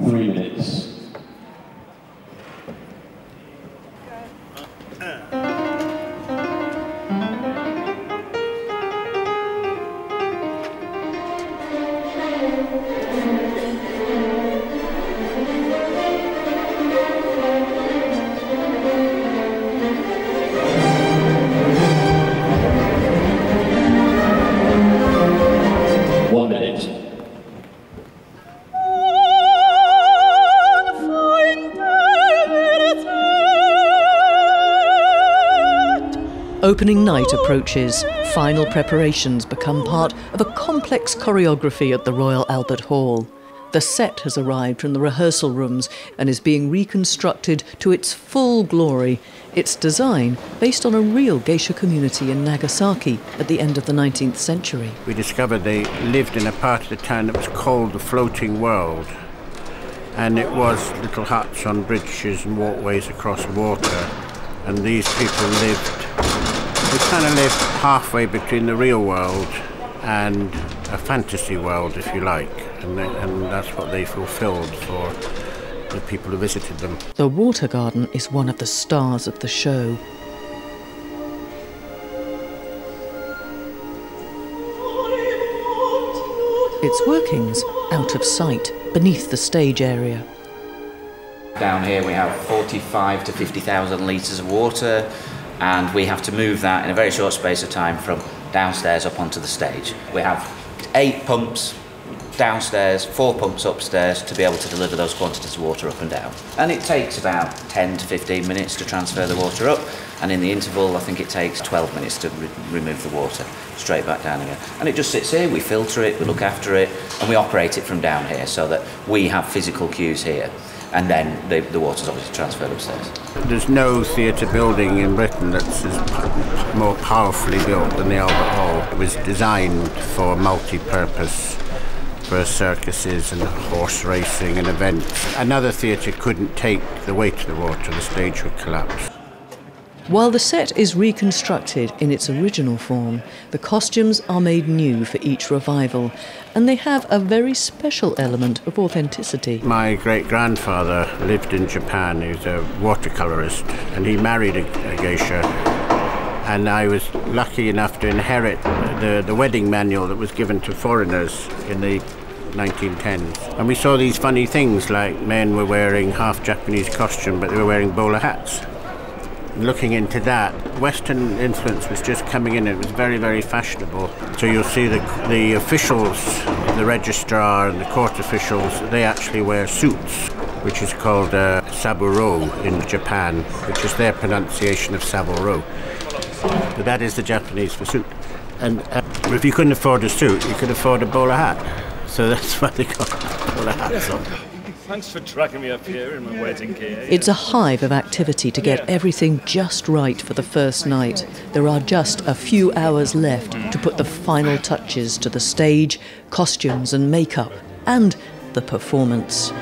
3 minutes. Opening night approaches. Final preparations become part of a complex choreography at the Royal Albert Hall. The set has arrived from the rehearsal rooms and is being reconstructed to its full glory. Its design based on a real geisha community in Nagasaki at the end of the 19th century. We discovered they lived in a part of the town that was called the Floating World. And it was little huts on bridges and walkways across water. And these people they kind of lived halfway between the real world and a fantasy world, if you like. And that's what they fulfilled for the people who visited them. The water garden is one of the stars of the show. Its workings out of sight, beneath the stage area. Down here we have 45 to 50,000 litres of water, and we have to move that in a very short space of time from downstairs up onto the stage. We have 8 pumps downstairs, 4 pumps upstairs to be able to deliver those quantities of water up and down. And it takes about 10 to 15 minutes to transfer the water up, and in the interval I think it takes 12 minutes to remove the water straight back down again. And it just sits here, we filter it, we look after it, and we operate it from down here so that we have physical cues here. And then the water's obviously transferred upstairs. There's no theatre building in Britain that's more powerfully built than the Albert Hall. It was designed for multi-purpose, for circuses and horse racing and events. Another theatre couldn't take the weight of the water, the stage would collapse. While the set is reconstructed in its original form, the costumes are made new for each revival, and they have a very special element of authenticity. My great-grandfather lived in Japan. He was a watercolourist, and he married a geisha. And I was lucky enough to inherit the wedding manual that was given to foreigners in the 1910s. And we saw these funny things, like men were wearing half Japanese costume, but they were wearing bowler hats. Looking into that, Western influence was just coming in. It was very, very fashionable. So you'll see the officials, the registrar and the court officials, they actually wear suits, which is called saburo in Japan, which is their pronunciation of saburo. But that is the Japanese for suit. And if you couldn't afford a suit, you could afford a bowler hat. So that's why they got bowler hats on. Thanks for dragging me up here in my wedding gear. It's a hive of activity to get everything just right for the first night. There are just a few hours left to put the final touches to the stage, costumes and makeup, and the performance.